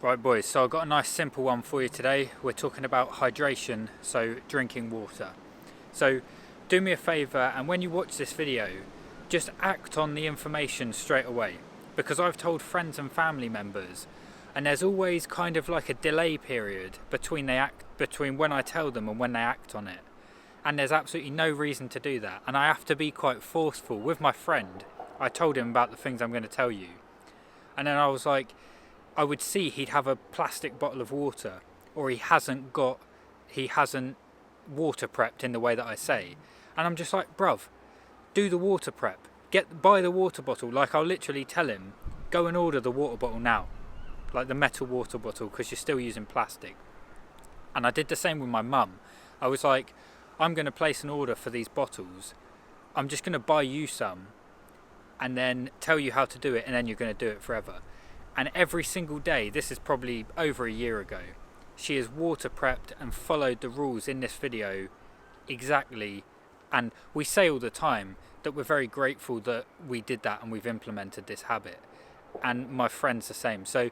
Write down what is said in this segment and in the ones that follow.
Right boys, so I've got a nice simple one for you today. We're talking about hydration, so drinking water. So do me a favour, and when you watch this video, just act on the information straight away, because I've told friends and family members, and there's always kind of like a delay period between when I tell them and when they act on it. And there's absolutely no reason to do that, and I have to be quite forceful. With my friend, I told him about the things I'm going to tell you, and then I was like, I would see he'd have a plastic bottle of water, or he hasn't water prepped in the way that I say. And I'm just like, bruv, do the water prep. Buy the water bottle. Like, I'll literally tell him, go and order the water bottle now. Like the metal water bottle, because you're still using plastic. And I did the same with my mum. I was like, I'm going to place an order for these bottles. I'm just going to buy you some and then tell you how to do it, and then you're going to do it forever. And every single day, this is probably over a year ago, she has water prepped and followed the rules in this video exactly. And we say all the time that we're very grateful that we did that and we've implemented this habit. And my friend's the same. So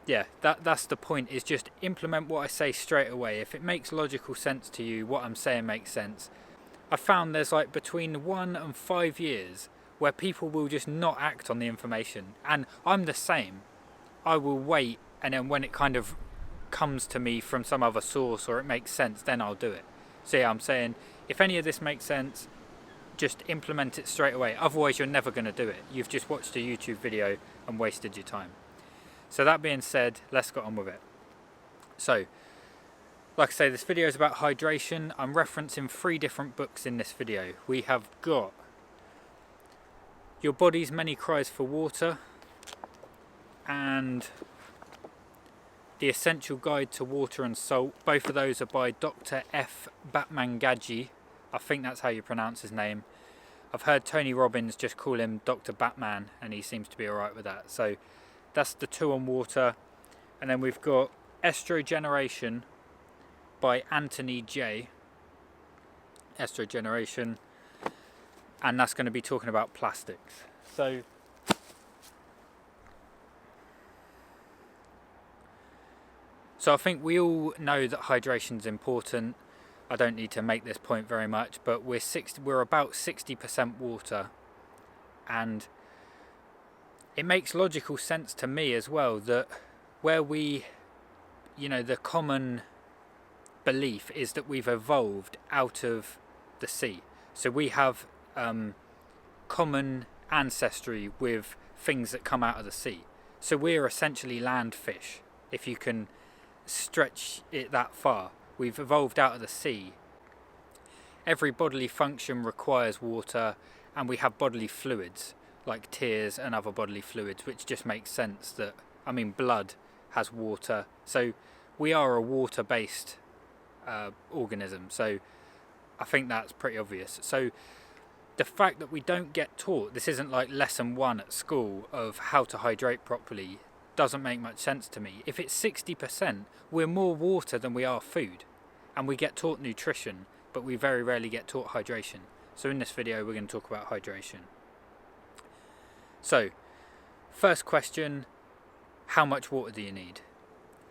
yeah, that's the point, is just implement what I say straight away. If it makes logical sense to you, what I'm saying makes sense. I found there's like between 1 and 5 years where people will just not act on the information. And I'm the same. I will wait, and then when it kind of comes to me from some other source or it makes sense, then I'll do it. So yeah, I'm saying, if any of this makes sense, just implement it straight away. Otherwise you're never going to do it. You've just watched a YouTube video and wasted your time. So that being said, let's get on with it. So, like I say, this video is about hydration. I'm referencing 3 different books in this video. We have got Your Body's Many Cries for Water and The Essential Guide to Water and Salt. Both of those are by Dr. F. Batmanghelidj. I think that's how you pronounce his name. I've heard Tony Robbins just call him Dr. Batman, and he seems to be alright with that. So that's the 2 on water. And then we've got Estrogeneration by Anthony J. Estrogeneration. And that's going to be talking about plastics. So I think we all know that hydration is important. I don't need to make this point very much, but we're about 60% water, and it makes logical sense to me as well that where the common belief is that we've evolved out of the sea. So we have common ancestry with things that come out of the sea. So we're essentially land fish, if you can stretch it that far. We've evolved out of the sea. Every bodily function requires water, and we have bodily fluids like tears and other bodily fluids, which just makes sense that, blood has water. So we are a water-based organism. So I think that's pretty obvious. So the fact that we don't get taught, this isn't like lesson 1 at school of how to hydrate properly, doesn't make much sense to me. If it's 60%, we're more water than we are food, and we get taught nutrition, but we very rarely get taught hydration. So in this video we're going to talk about hydration. So first question, how much water do you need?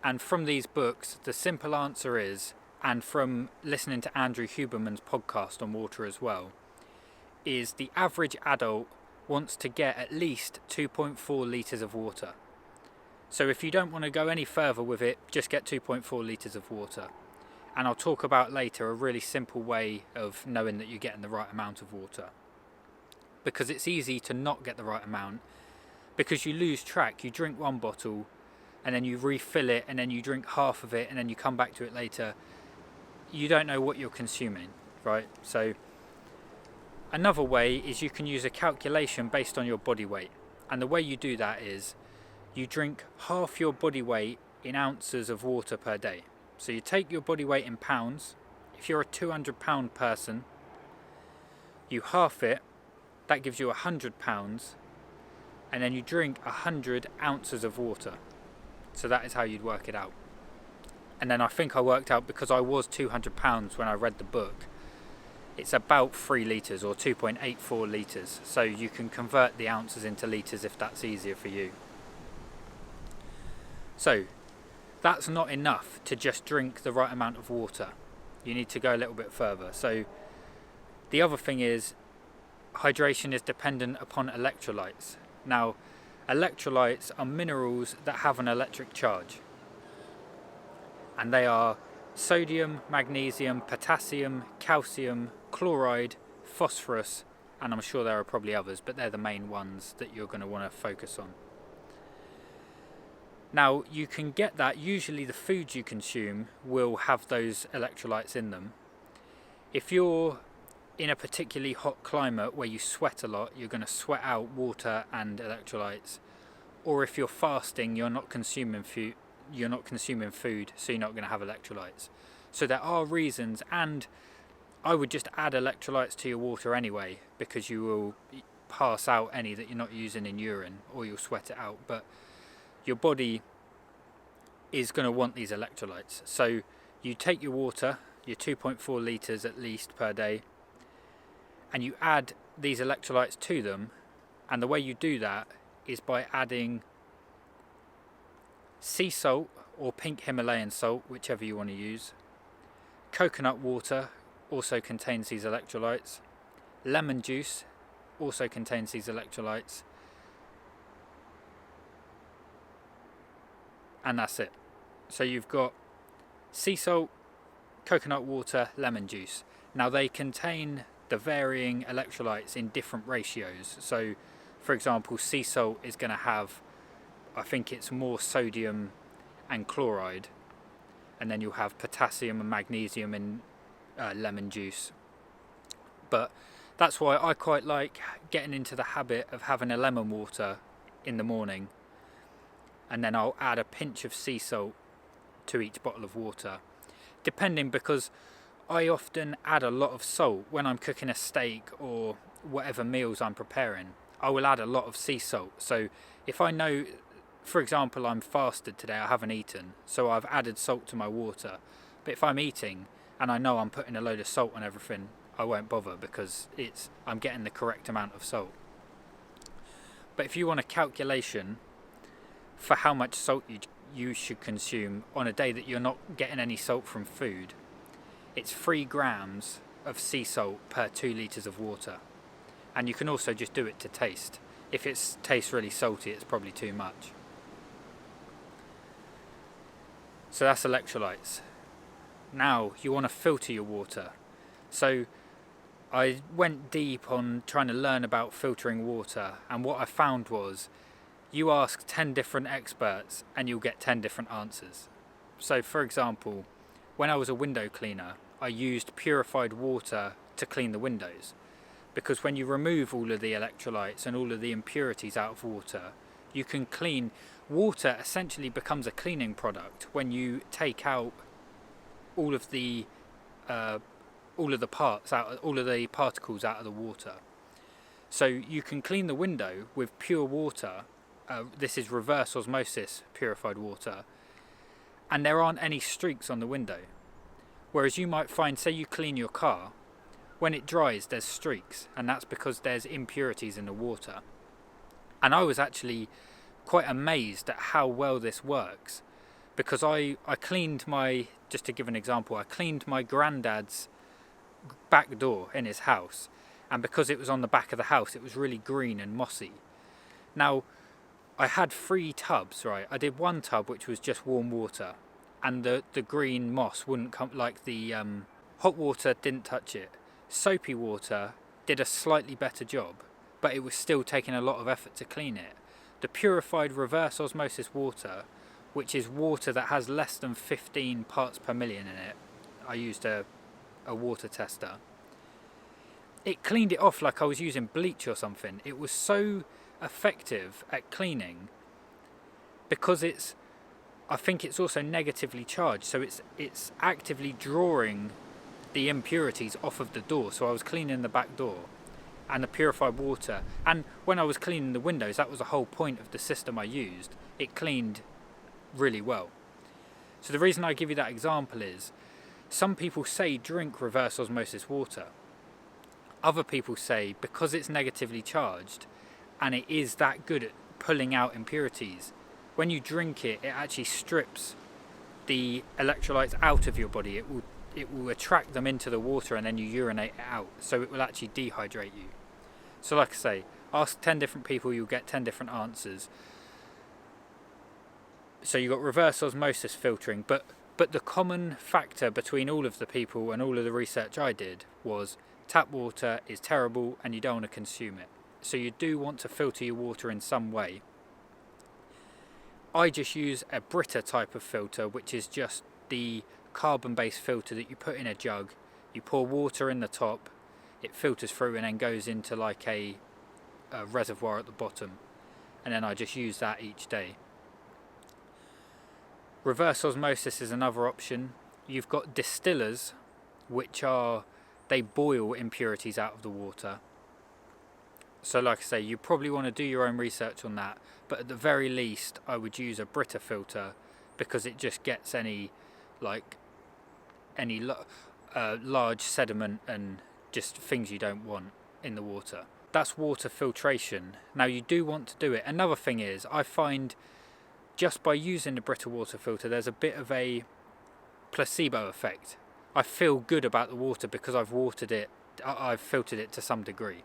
And from these books, the simple answer is, and from listening to Andrew Huberman's podcast on water as well, is the average adult wants to get at least 2.4 litres of water. So if you don't want to go any further with it, just get 2.4 litres of water. And I'll talk about later a really simple way of knowing that you're getting the right amount of water. Because it's easy to not get the right amount, because you lose track. You drink 1 bottle and then you refill it, and then you drink half of it, and then you come back to it later. You don't know what you're consuming, right? So another way is you can use a calculation based on your body weight. And the way you do that is you drink half your body weight in ounces of water per day. So you take your body weight in pounds. If you're a 200-pound person, you half it, that gives you 100 pounds, and then you drink 100 ounces of water. So that is how you'd work it out. And then I think I worked out, because I was 200 pounds when I read the book, it's about 3 litres or 2.84 litres. So you can convert the ounces into litres if that's easier for you. So that's not enough to just drink the right amount of water. You need to go a little bit further. So the other thing is, hydration is dependent upon electrolytes. Now, electrolytes are minerals that have an electric charge, and they are sodium, magnesium, potassium, calcium, chloride, phosphorus, and I'm sure there are probably others, but they're the main ones that you're going to want to focus on. Now, you can get that, usually the foods you consume will have those electrolytes in them. If you're in a particularly hot climate where you sweat a lot, you're going to sweat out water and electrolytes. Or if you're fasting, you're not consuming food, so you're not going to have electrolytes. So there are reasons, and I would just add electrolytes to your water anyway, because you will pass out any that you're not using in urine, or you'll sweat it out. But your body is going to want these electrolytes. So you take your water, your 2.4 litres at least per day, and you add these electrolytes to them. And the way you do that is by adding sea salt or pink Himalayan salt, whichever you want to use. Coconut water also contains these electrolytes. Lemon juice also contains these electrolytes. And that's it. So you've got sea salt, coconut water, lemon juice. Now they contain the varying electrolytes in different ratios. So for example, sea salt is going to have, I think it's more sodium and chloride, and then you'll have potassium and magnesium in lemon juice. But that's why I quite like getting into the habit of having a lemon water in the morning, and then I'll add a pinch of sea salt to each bottle of water, depending, because I often add a lot of salt when I'm cooking a steak or whatever meals I'm preparing. I will add a lot of sea salt. So if I know, for example, I'm fasted today, I haven't eaten, so I've added salt to my water. But if I'm eating and I know I'm putting a load of salt on everything, I won't bother, because I'm getting the correct amount of salt. But if you want a calculation for how much salt you should consume on a day that you're not getting any salt from food, it's 3 grams of sea salt per 2 litres of water. And you can also just do it to taste. If it tastes really salty, it's probably too much. So that's electrolytes. Now you want to filter your water. So I went deep on trying to learn about filtering water, and what I found was you ask 10 different experts and you'll get 10 different answers. So for example, when I was a window cleaner, I used purified water to clean the windows, because when you remove all of the electrolytes and all of the impurities out of water, you can clean. Water essentially becomes a cleaning product when you take out all of the parts out, all of the particles out of the water. So you can clean the window with pure water. This is reverse osmosis purified water, and there aren't any streaks on the window. Whereas you might find, say you clean your car, when it dries there's streaks, and that's because there's impurities in the water. And I was actually quite amazed at how well this works, because I cleaned just to give an example, I cleaned my granddad's back door in his house, and because it was on the back of the house, it was really green and mossy. Now, I had 3 tubs, right? I did 1 tub which was just warm water, and the green moss wouldn't come, like the hot water didn't touch it. Soapy water did a slightly better job, but it was still taking a lot of effort to clean it. The purified reverse osmosis water, which is water that has less than 15 parts per million in it, I used a water tester, it cleaned it off like I was using bleach or something. It was so effective at cleaning, because I think it's also negatively charged, so it's actively drawing the impurities off of the door. So I was cleaning the back door and the purified water, and when I was cleaning the windows, that was the whole point of the system I used. It cleaned really well. So the reason I give you that example is, some people say drink reverse osmosis water. Other people say because it's negatively charged and it is that good at pulling out impurities, when you drink it, it actually strips the electrolytes out of your body. It will attract them into the water, and then you urinate it out, so it will actually dehydrate you. So like I say, ask 10 different people, you'll get 10 different answers. So you've got reverse osmosis filtering, but the common factor between all of the people and all of the research I did was tap water is terrible and you don't want to consume it. So you do want to filter your water in some way. I just use a Brita type of filter, which is just the carbon-based filter that you put in a jug. You pour water in the top, it filters through and then goes into like a reservoir at the bottom. And then I just use that each day. Reverse osmosis is another option. You've got distillers, which they boil impurities out of the water. So like I say, you probably want to do your own research on that, but at the very least I would use a Brita filter, because it just gets any large sediment and just things you don't want in the water. That's water filtration. Now you do want to do it. Another thing is, I find just by using the Brita water filter, there's a bit of a placebo effect. I feel good about the water because I've filtered it to some degree.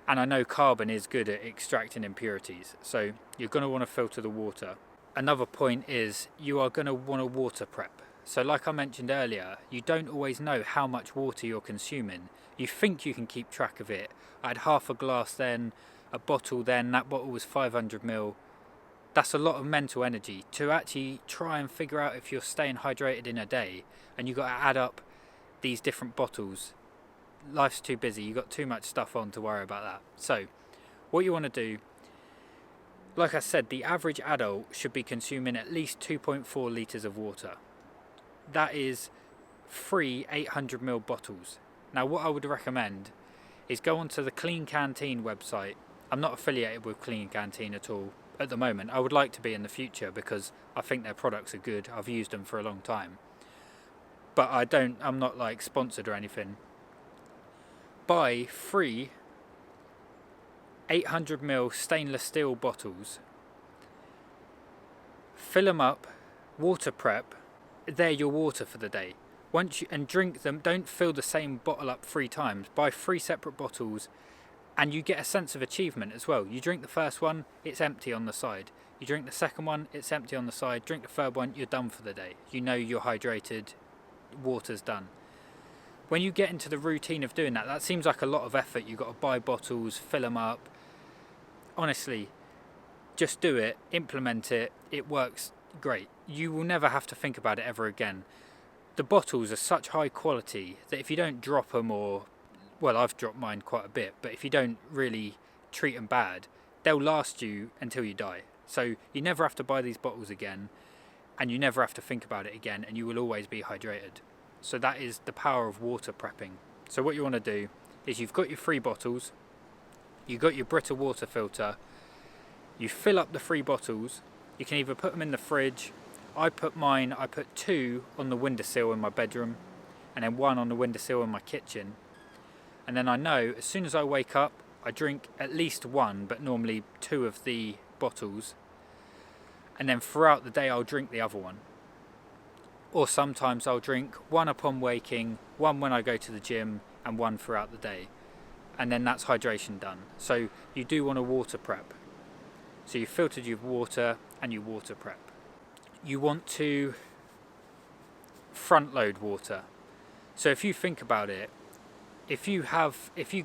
And I know carbon is good at extracting impurities, so you're going to want to filter the water. Another point is you are going to want to water prep. So like I mentioned earlier, you don't always know how much water you're consuming. You think you can keep track of it. I had half a glass then, a bottle then, that bottle was 500ml. That's a lot of mental energy to actually try and figure out if you're staying hydrated in a day, and you've got to add up these different bottles. Life's too busy, you've got too much stuff on to worry about that. So what you want to do, like I said, the average adult should be consuming at least 2.4 litres of water. That is 3 800ml bottles. Now what I would recommend is go onto the Clean Canteen website. I'm not affiliated with Clean Canteen at all at the moment. I would like to be in the future because I think their products are good. I've used them for a long time. But I'm not like sponsored or anything. Buy 3 800ml stainless steel bottles, fill them up, water prep, they're your water for the day. And drink them. Don't fill the same bottle up 3 times. Buy 3 separate bottles, and you get a sense of achievement as well. You drink the first one, it's empty on the side. You drink the second one, it's empty on the side. Drink the third one, you're done for the day. You know you're hydrated, water's done. When you get into the routine of doing that, that seems like a lot of effort. You've got to buy bottles, fill them up. Honestly, just do it, implement it, it works great. You will never have to think about it ever again. The bottles are such high quality that if you don't drop them, or, well, I've dropped mine quite a bit, but if you don't really treat them bad, they'll last you until you die. So you never have to buy these bottles again, and you never have to think about it again, and you will always be hydrated. So that is the power of water prepping. So what you want to do is, you've got your 3 bottles, you've got your Brita water filter, you fill up the 3 bottles, you can either put them in the fridge. I put 2 on the windowsill in my bedroom, and then 1 on the windowsill in my kitchen. And then I know as soon as I wake up, I drink at least 1, but normally 2 of the bottles. And then throughout the day I'll drink the other one. Or sometimes I'll drink 1 upon waking, 1 when I go to the gym, and 1 throughout the day. And then that's hydration done. So you do want to water prep. So you filtered your water and you water prep. You want to front load water. So if you think about it, if you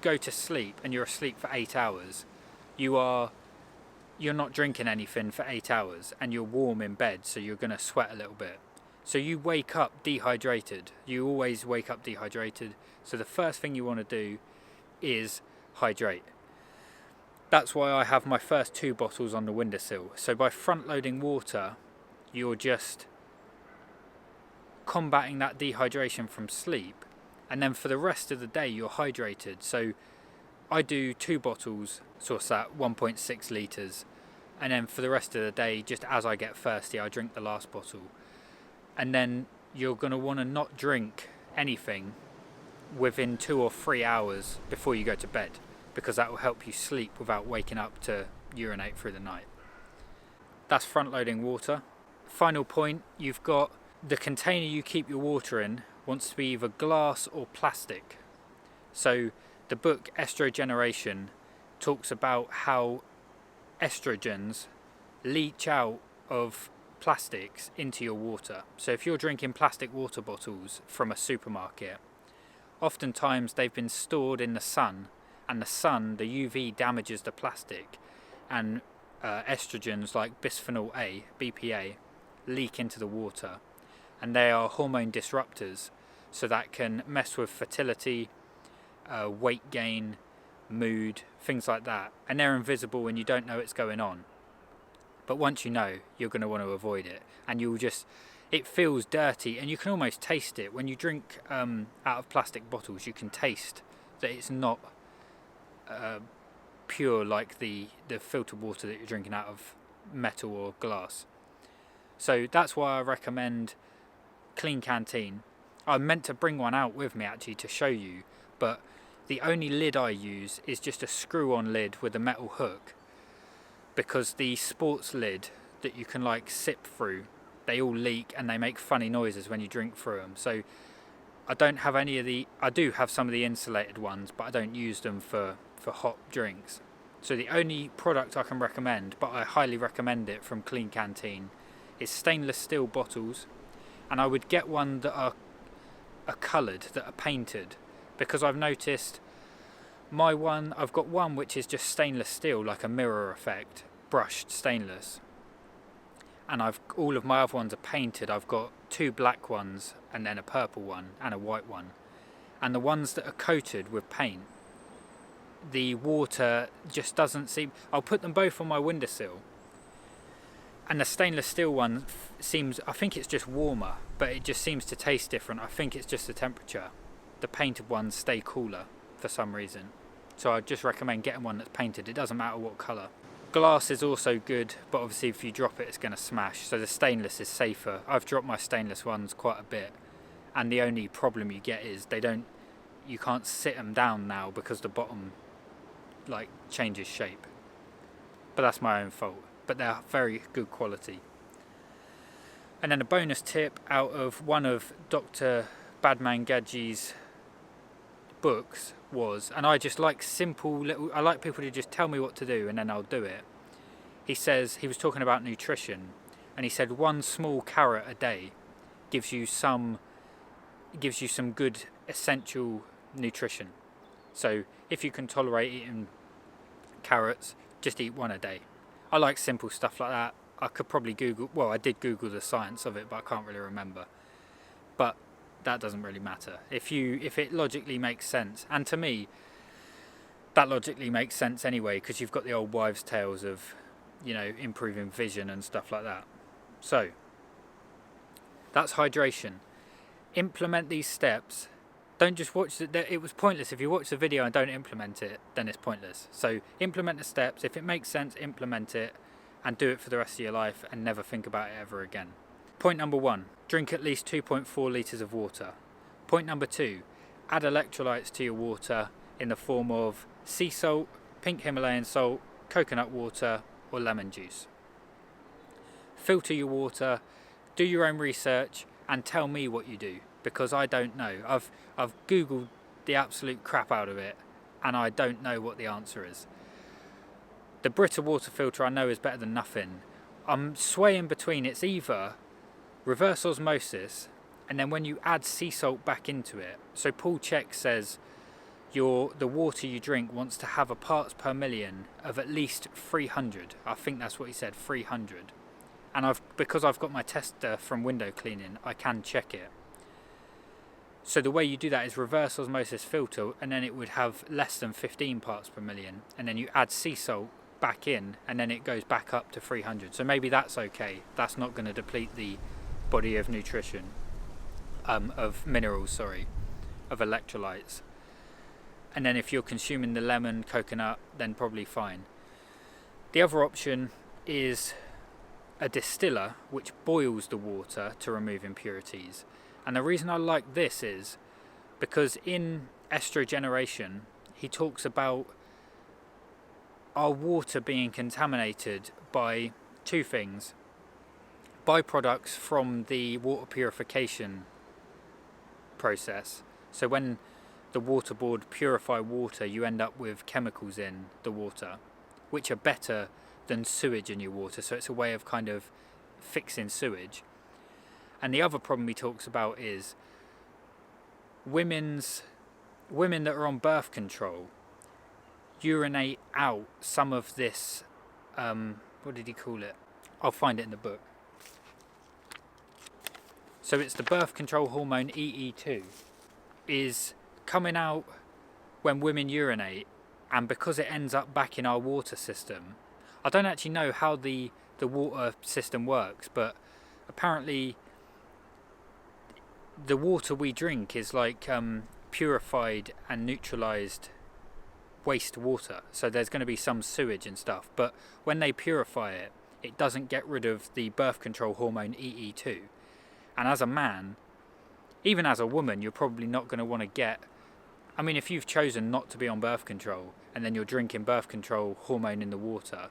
go to sleep and you're asleep for 8 hours, you're not drinking anything for 8 hours, and you're warm in bed, so you're going to sweat a little bit. So you wake up dehydrated. You always wake up dehydrated. So the first thing you want to do is hydrate. That's why I have my first 2 bottles on the windowsill. So by front loading water, you're just combating that dehydration from sleep, and then for the rest of the day you're hydrated. So I do 2 bottles, so what's that, 1.6 litres, and then for the rest of the day, just as I get thirsty, I drink the last bottle. And then you're going to want to not drink anything within 2 or 3 hours before you go to bed, because that will help you sleep without waking up to urinate through the night. That's front loading water. Final point, you've got the container you keep your water in wants to be either glass or plastic. So the book Estrogeneration talks about how estrogens leach out of plastics into your water. So if you're drinking plastic water bottles from a supermarket, oftentimes they've been stored in the sun, and the UV damages the plastic, and estrogens like bisphenol A, BPA, leak into the water, and they are hormone disruptors, so that can mess with fertility, weight gain, mood, things like that, and they're invisible and you don't know it's going on. But once you know, you're going to want to avoid it, and it feels dirty, and you can almost taste it. When you drink out of plastic bottles, you can taste that it's not pure like the filtered water that you're drinking out of metal or glass. So that's why I recommend Clean Canteen. I meant to bring one out with me actually to show you, but the only lid I use is just a screw-on lid with a metal hook, because the sports lid that you can like sip through, they all leak and they make funny noises when you drink through them. So I don't have any of I do have some of the insulated ones, but I don't use them for hot drinks. So the only product I can recommend, but I highly recommend it from Clean Canteen, is stainless steel bottles, and I would get one that are coloured, that are painted, because I've noticed I've got one which is just stainless steel, like a mirror effect, brushed stainless, and all of my other ones are painted. I've got 2 black ones and then a purple one and a white one, and the ones that are coated with paint, the water just doesn't seem. I'll put them both on my windowsill, and the stainless steel one I think it's just warmer, but it just seems to taste different. I think it's just the temperature. The painted ones stay cooler for some reason, so I just recommend getting one that's painted. It doesn't matter what colour. Glass is also good, but obviously if you drop it, it's going to smash, so the stainless is safer. I've dropped my stainless ones quite a bit, and the only problem you get is you can't sit them down now because the bottom like changes shape, but that's my own fault. But they're very good quality. And then a bonus tip out of one of Dr. Batmanghelidj's books was, and I just like I like people to just tell me what to do and then I'll do it. He was talking about nutrition, and he said 1 small carrot a day gives you some good essential nutrition. So if you can tolerate eating carrots, just eat 1 a day. I like simple stuff like that. I could probably I did Google the science of it, but I can't really remember. But that doesn't really matter. If it logically makes sense, and to me, that logically makes sense anyway, because you've got the old wives' tales of, improving vision and stuff like that. So, that's hydration. Implement these steps. Don't just watch it was pointless. If you watch the video and don't implement it, then it's pointless. So implement the steps. If it makes sense, implement it and do it for the rest of your life and never think about it ever again. Point number 1, drink at least 2.4 litres of water. Point number 2, add electrolytes to your water in the form of sea salt, pink Himalayan salt, coconut water or lemon juice. Filter your water, do your own research and tell me what you do, because I don't know. I've Googled the absolute crap out of it and I don't know what the answer is. The Brita water filter I know is better than nothing. I'm swaying between, it's either reverse osmosis and then when you add sea salt back into it. So Paul Chek says the water you drink wants to have a parts per million of at least 300. I think that's what he said, 300. And because I've got my tester from window cleaning, I can check it. So the way you do that is reverse osmosis filter, and then it would have less than 15 parts per million, and then you add sea salt back in, and then it goes back up to 300. So maybe that's okay. That's not going to deplete the body of nutrition, of minerals, of electrolytes. And then if you're consuming the lemon, coconut, then probably fine. The other option is a distiller which boils the water to remove impurities. And the reason I like this is because in Estrogeneration he talks about our water being contaminated by two things. Byproducts from the water purification process. So when the water board purify water, you end up with chemicals in the water which are better than sewage in your water, so it's a way of kind of fixing sewage. And the other problem he talks about is women that are on birth control urinate out some of this, what did he call it? I'll find it in the book. So it's the birth control hormone EE2 is coming out when women urinate, and because it ends up back in our water system, I don't actually know how the water system works, but apparently the water we drink is like purified and neutralized wastewater, so there's going to be some sewage and stuff, but when they purify it, it doesn't get rid of the birth control hormone EE2. And as a man, even as a woman, you're probably not going to want to get, I mean, if you've chosen not to be on birth control and then you're drinking birth control hormone in the water,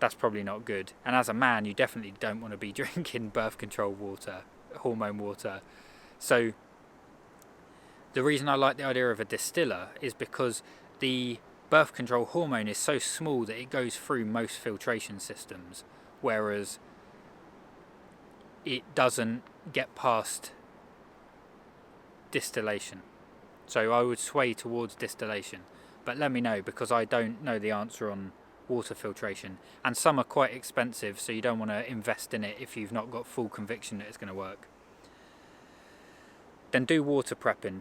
that's probably not good. And as a man, you definitely don't want to be drinking birth control water, hormone water. So the reason I like the idea of a distiller is because the birth control hormone is so small that it goes through most filtration systems, whereas it doesn't get past distillation. So I would sway towards distillation, but let me know, because I don't know the answer on water filtration, and some are quite expensive, so you don't want to invest in it if you've not got full conviction that it's going to work. Then do water prepping.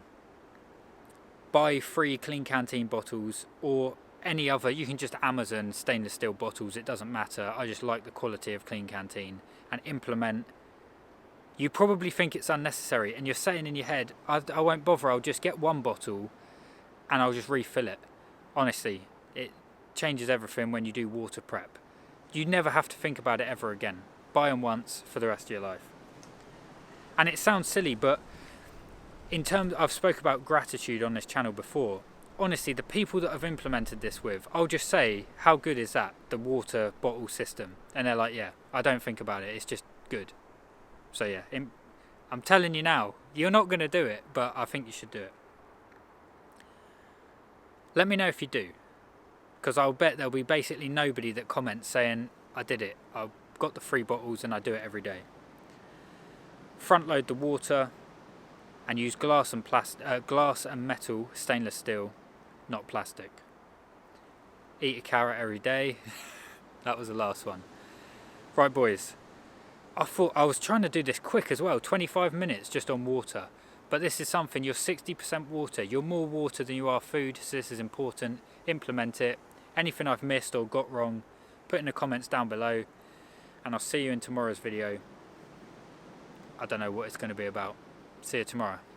Buy 3 clean canteen bottles, or any other, you can just Amazon stainless steel bottles, it doesn't matter. I just like the quality of clean canteen, and implement. You probably think it's unnecessary, and you're saying in your head, I won't bother, I'll just get 1 bottle and I'll just refill it. Honestly, it changes everything when you do water prep. You never have to think about it ever again. Buy them once for the rest of your life. And it sounds silly, but in terms, I've spoke about gratitude on this channel before. Honestly, the people that I've implemented this with, I'll just say, how good is that, the water bottle system? And they're like, yeah, I don't think about it, it's just good. So yeah, I'm telling you now, you're not going to do it, but I think you should do it. Let me know if you do, because I'll bet there'll be basically nobody that comments saying, I did it, I've got the 3 bottles and I do it every day. Front load the water and use glass and metal, stainless steel, not plastic. Eat a carrot every day. That was the last one. Right boys, I thought I was trying to do this quick as well, 25 minutes just on water, but this is something, you're 60% water, you're more water than you are food, so this is important. Implement it. Anything I've missed or got wrong, put in the comments down below, and I'll see you in tomorrow's video. I don't know what it's going to be about. See you tomorrow.